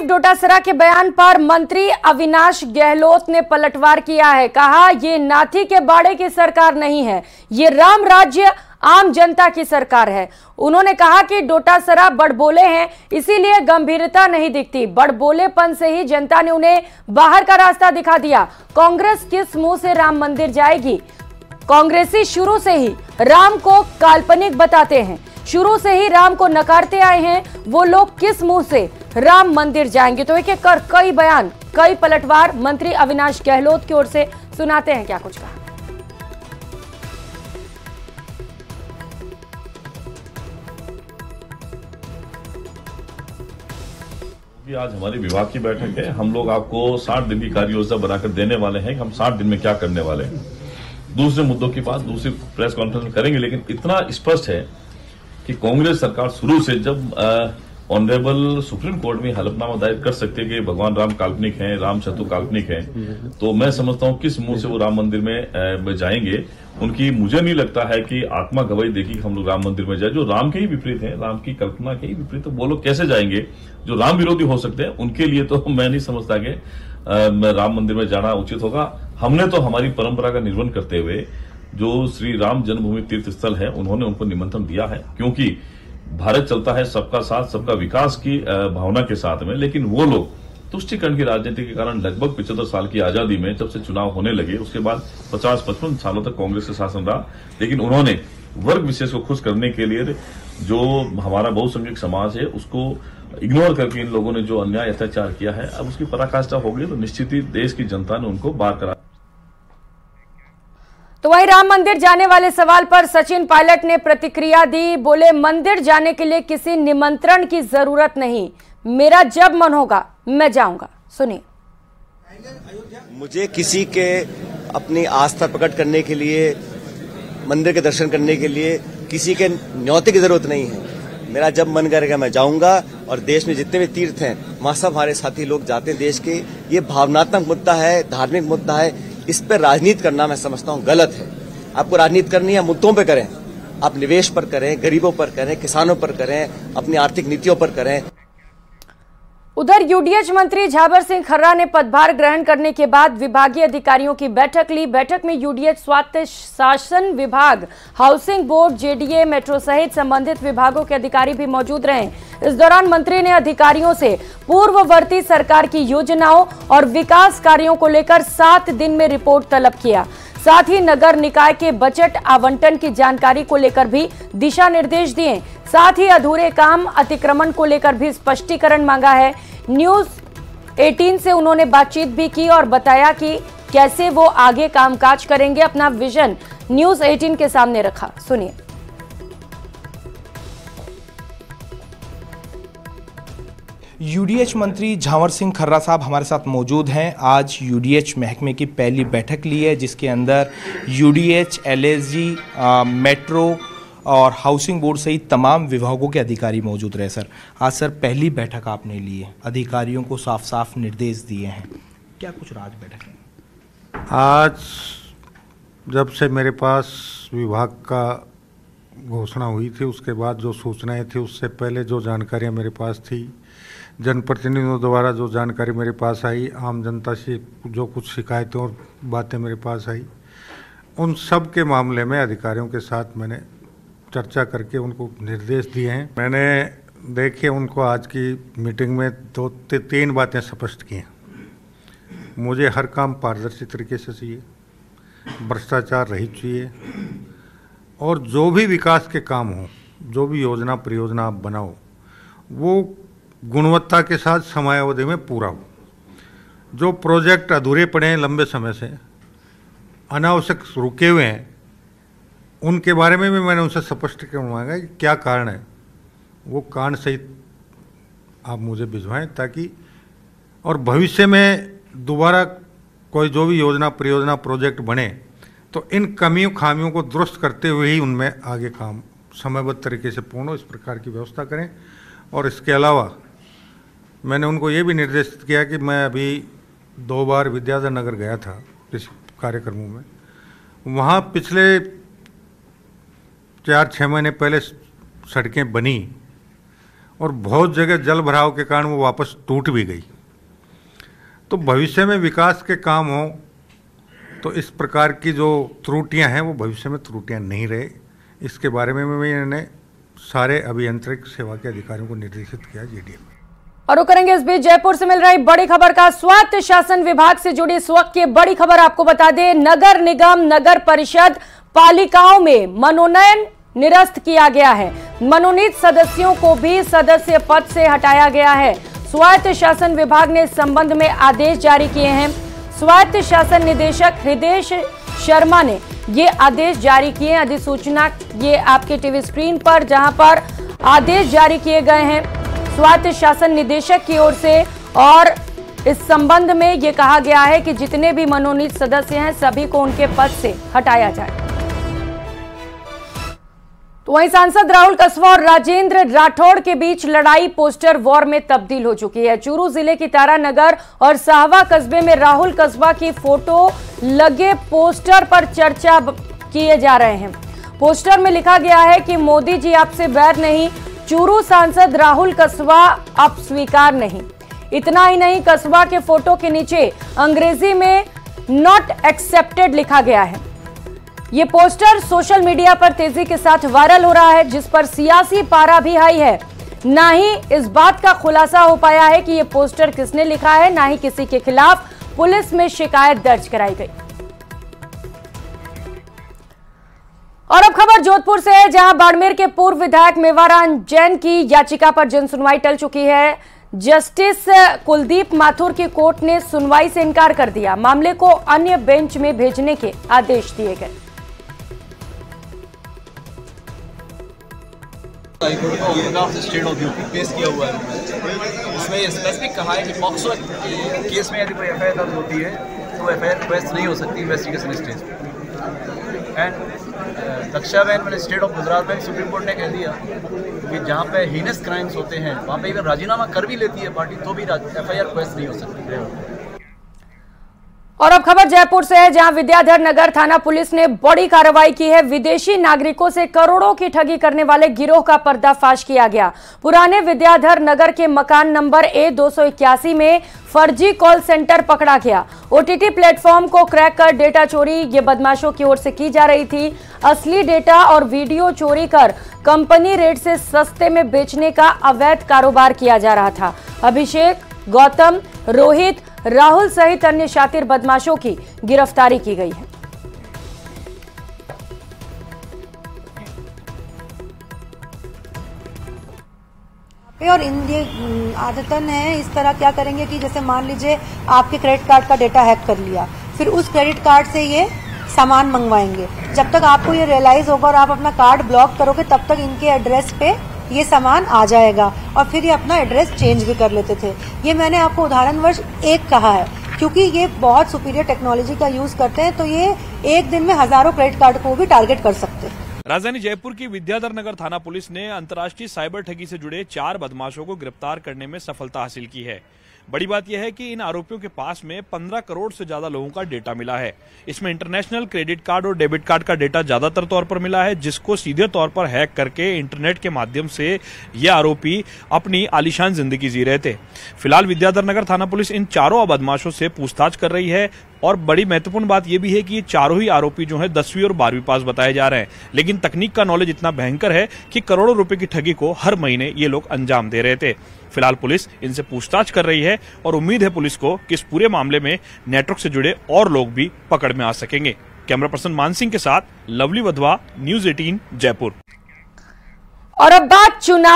डोटासरा के बयान पर मंत्री अविनाश गहलोत ने पलटवार किया है। कहा ये नाथी के बाड़े की सरकार नहीं है, ये राम राज्य आम जनता की सरकार है। उन्होंने कहा कि डोटासरा बड़बोले हैं, इसीलिए गंभीरता नहीं दिखती। बड़बोलेपन से ही जनता ने उन्हें बाहर का रास्ता दिखा दिया। कांग्रेस किस मुंह से राम मंदिर जाएगी? कांग्रेसी शुरू से ही राम को काल्पनिक बताते हैं, शुरू से ही राम को नकारते आए हैं। वो लोग किस मुंह से राम मंदिर जाएंगे? तो एक एक कर कई बयान, कई पलटवार मंत्री अविनाश गहलोत की ओर से सुनाते हैं क्या कुछ कहा। आज हमारी विभाग की बैठक है। हम लोग आपको 60 दिन की कार्य योजना बनाकर देने वाले हैं कि हम 60 दिन में क्या करने वाले हैं। दूसरे मुद्दों की बात दूसरी प्रेस कॉन्फ्रेंस में करेंगे, लेकिन इतना स्पष्ट है कि कांग्रेस सरकार शुरू से जब ऑनरेबल सुप्रीम कोर्ट में हलफनामा दायर कर सकते हैं कि भगवान राम काल्पनिक हैं, राम शत्रु काल्पनिक हैं, तो मैं समझता हूं किस मुंह से वो राम मंदिर में जाएंगे। उनकी मुझे नहीं लगता है कि आत्मा गवाही देगी कि हम लोग राम मंदिर में जाए। जो राम के ही विपरीत है, राम की कल्पना के ही विपरीत, तो वो लोग कैसे जाएंगे? जो राम विरोधी हो सकते हैं उनके लिए तो मैं नहीं समझता कि राम मंदिर में जाना उचित होगा। हमने तो हमारी परंपरा का निर्वहन करते हुए जो श्री राम जन्मभूमि तीर्थ स्थल है उन्होंने उनको निमंत्रण दिया है, क्योंकि भारत चलता है सबका साथ सबका विकास की भावना के साथ में। लेकिन वो लोग तुष्टीकरण की राजनीति के कारण लगभग 75 साल की आजादी में जब से चुनाव होने लगे उसके बाद 50-55 सालों तक कांग्रेस का शासन रहा, लेकिन उन्होंने वर्ग विशेष को खुश करने के लिए जो हमारा बहुसंख्यक समाज है उसको इग्नोर करके इन लोगों ने जो अन्याय अत्याचार किया है, अब उसकी पराकाष्ठा हो गई, तो निश्चित ही देश की जनता ने उनको बाहर करा। तो वहीं राम मंदिर जाने वाले सवाल पर सचिन पायलट ने प्रतिक्रिया दी। बोले मंदिर जाने के लिए किसी निमंत्रण की जरूरत नहीं, मेरा जब मन होगा मैं जाऊंगा। सुनिए। मुझे किसी के अपनी आस्था प्रकट करने के लिए, मंदिर के दर्शन करने के लिए किसी के न्योते की जरूरत नहीं है। मेरा जब मन करेगा मैं जाऊंगा। और देश में जितने भी तीर्थ हैं वहां सब हमारे साथी लोग जाते हैं देश के। ये भावनात्मक मुद्दा है, धार्मिक मुद्दा है, इस पर राजनीति करना मैं समझता हूं गलत है। आपको राजनीति करनी है, मुद्दों पे करें, आप निवेश पर करें, गरीबों पर करें, किसानों पर करें, अपनी आर्थिक नीतियों पर करें। उधर यूडीएच मंत्री झावर सिंह खर्रा ने पदभार ग्रहण करने के बाद विभागीय अधिकारियों की बैठक ली। बैठक में यूडीएच स्वायत्त शासन विभाग, हाउसिंग बोर्ड, जेडीए, मेट्रो सहित संबंधित विभागों के अधिकारी भी मौजूद रहे। इस दौरान मंत्री ने अधिकारियों से पूर्ववर्ती सरकार की योजनाओं और विकास कार्यों को लेकर 7 दिन में रिपोर्ट तलब किया। साथ ही नगर निकाय के बजट आवंटन की जानकारी को लेकर भी दिशा निर्देश दिए। साथ ही अधूरे काम, अतिक्रमण को लेकर भी स्पष्टीकरण मांगा है। न्यूज 18 से उन्होंने बातचीत भी की और बताया कि कैसे वो आगे कामकाज करेंगे। अपना विजन न्यूज 18 के सामने रखा। सुनिए। यूडीएच मंत्री झावर सिंह खर्रा साहब हमारे साथ मौजूद हैं। आज यूडीएच महकमे की पहली बैठक ली है जिसके अंदर यूडीएच, एलएसजी, मेट्रो और हाउसिंग बोर्ड सहित तमाम विभागों के अधिकारी मौजूद रहे। सर, आज सर पहली बैठक आपने ली है, अधिकारियों को साफ साफ निर्देश दिए हैं, क्या कुछ राज बैठक है? आज जब से मेरे पास विभाग का घोषणा हुई थी उसके बाद जो सूचनाएं थी, उससे पहले जो जानकारियां मेरे पास थी, जनप्रतिनिधियों द्वारा जो जानकारी मेरे पास आई, आम जनता से जो कुछ शिकायतें और बातें मेरे पास आई, उन सब के मामले में अधिकारियों के साथ मैंने चर्चा करके उनको निर्देश दिए हैं। मैंने देखिए उनको आज की मीटिंग में 2-3 बातें स्पष्ट की हैं। मुझे हर काम पारदर्शी तरीके से चाहिए, भ्रष्टाचार रहित चाहिए, और जो भी विकास के काम हो, जो भी योजना परियोजना आप बनाओ, वो गुणवत्ता के साथ समयावधि में पूरा हो। जो प्रोजेक्ट अधूरे पड़े हैं लंबे समय से, अनावश्यक रुके हुए हैं, उनके बारे में भी मैंने उनसे स्पष्टीकरण मांगा कि क्या कारण है, वो कारण सहित आप मुझे भिजवाएं, ताकि और भविष्य में दोबारा कोई जो भी योजना परियोजना प्रोजेक्ट बने तो इन कमियों खामियों को दुरुस्त करते हुए ही उनमें आगे काम समयबद्ध तरीके से पूर्ण हो, इस प्रकार की व्यवस्था करें। और इसके अलावा मैंने उनको ये भी निर्देशित किया कि मैं अभी 2 बार विद्याधर नगर गया था इस कार्यक्रमों में, वहाँ पिछले 4-6 महीने पहले सड़कें बनी और बहुत जगह जल भराव के कारण वो वापस टूट भी गई। तो भविष्य में विकास के काम हो तो इस प्रकार की जो त्रुटियां हैं वो भविष्य में त्रुटियां नहीं रहे, इसके बारे में मैंने सारे अभियांत्रिक सेवा के अधिकारियों को निर्देशित किया जीडीए में। और करेंगे इस बीच जयपुर से मिल रही बड़ी खबर का स्वायत्त शासन विभाग से जुड़ी इस वक्त की बड़ी खबर आपको बता दें। नगर निगम, नगर परिषद, पालिकाओं में मनोनयन निरस्त किया गया है। मनोनीत सदस्यों को भी सदस्य पद से हटाया गया है। स्वायत्त शासन विभाग ने इस संबंध में आदेश जारी किए हैं। स्वायत्त शासन निदेशक हृदय शर्मा ने ये आदेश जारी किए। अधिसूचना ये आपके टीवी स्क्रीन पर जहां पर आदेश जारी किए गए हैं स्वायत्त शासन निदेशक की ओर से, और इस संबंध में ये कहा गया है कि जितने भी मनोनीत सदस्य हैं सभी को उनके पद से हटाया जाए। तो वहीं सांसद राहुल कस्वा और राजेंद्र राठौड़ के बीच लड़ाई पोस्टर वॉर में तब्दील हो चुकी है। चूरू जिले की तारानगर और साहवा कस्बे में राहुल कस्वा की फोटो लगे पोस्टर पर चर्चा किए जा रहे हैं। पोस्टर में लिखा गया है कि मोदी जी आपसे बैर नहीं, चूरू सांसद राहुल कस्वा आप स्वीकार नहीं। इतना ही नहीं, कस्बा के फोटो के नीचे अंग्रेजी में नॉट एक्सेप्टेड लिखा गया है। ये पोस्टर सोशल मीडिया पर तेजी के साथ वायरल हो रहा है, जिस पर सियासी पारा भी हाई है। ना ही इस बात का खुलासा हो पाया है कि ये पोस्टर किसने लिखा है, ना ही किसी के खिलाफ पुलिस में शिकायत दर्ज कराई गई। और अब खबर जोधपुर से है, जहां बाड़मेर के पूर्व विधायक मेवाराम जैन की याचिका पर जन सुनवाई टल चुकी है। जस्टिस कुलदीप माथुर की कोर्ट ने सुनवाई से इनकार कर दिया। मामले को अन्य बेंच में भेजने के आदेश दिए गए। हाईकोर्ट को खिलाफ स्टेट ऑफ ड्यूटी पेश किया हुआ है। इसमें ये स्पेसिफिक कहा है कि पॉक्सो केस में यदि कोई एफआईआर दर्ज होती है तो एफआईआर रिक्वेस्ट नहीं हो सकती इन्वेस्टिगेशन स्टेज पर। एंड रक्षा बैन मैंने स्टेट ऑफ गुजरात में सुप्रीम कोर्ट ने कह दिया कि जहाँ पे हीनस क्राइम्स होते हैं वहाँ पे अगर राजीनामा कर भी लेती है पार्टी तो भी एफआईआर रिक्वेस्ट नहीं हो सकती। और अब खबर जयपुर से है, जहां विद्याधर नगर थाना पुलिस ने बड़ी कार्रवाई की है। विदेशी नागरिकों से करोड़ों की ठगी करने वाले गिरोह का पर्दाफाश किया गया। पुराने विद्याधर नगर के मकान नंबर A281 में फर्जी कॉल सेंटर पकड़ा गया। ओटीटी प्लेटफॉर्म को क्रैक कर डेटा चोरी ये बदमाशों की ओर से की जा रही थी। असली डेटा और वीडियो चोरी कर कंपनी रेट से सस्ते में बेचने का अवैध कारोबार किया जा रहा था। अभिषेक, गौतम, रोहित, राहुल सहित अन्य शातिर बदमाशों की गिरफ्तारी की गई है। और ये आदतन है इस तरह क्या करेंगे कि जैसे मान लीजिए आपके क्रेडिट कार्ड का डेटा हैक कर लिया, फिर उस क्रेडिट कार्ड से ये सामान मंगवाएंगे। जब तक आपको ये रियलाइज होगा और आप अपना कार्ड ब्लॉक करोगे तब तक इनके एड्रेस पे ये सामान आ जाएगा और फिर ये अपना एड्रेस चेंज भी कर लेते थे। ये मैंने आपको उदाहरणवश एक कहा है क्योंकि ये बहुत सुपीरियर टेक्नोलॉजी का यूज करते हैं, तो ये एक दिन में हजारों क्रेडिट कार्ड को भी टारगेट कर सकते हैं। राजधानी जयपुर की विद्याधर नगर थाना पुलिस ने अंतर्राष्ट्रीय साइबर ठगी से जुड़े 4 बदमाशों को गिरफ्तार करने में सफलता हासिल की है। बड़ी बात यह है कि इन आरोपियों के पास में 15 करोड़ से ज्यादा लोगों का डेटा मिला है। इसमें इंटरनेशनल क्रेडिट कार्ड और डेबिट कार्ड का डेटा ज्यादातर तौर पर मिला है, जिसको सीधे तौर पर हैक करके इंटरनेट के माध्यम से ये आरोपी अपनी आलीशान जिंदगी जी रहे थे। फिलहाल विद्याधर नगर थाना पुलिस इन चारों बदमाशों से पूछताछ कर रही है और बड़ी महत्वपूर्ण बात यह भी है कि ये चारों ही आरोपी जो हैं 10वीं और 12वीं पास बताए जा रहे हैं, लेकिन तकनीक का नॉलेज इतना भयंकर है कि करोड़ों रुपए की ठगी को हर महीने ये लोग अंजाम दे रहे थे। फिलहाल पुलिस इनसे पूछताछ कर रही है और उम्मीद है पुलिस को कि इस पूरे मामले में नेटवर्क से जुड़े और लोग भी पकड़ में आ सकेंगे। कैमरा पर्सन मान सिंह के साथ लवली वधवा, न्यूज़ 18 जयपुर। और अब बात चुनाव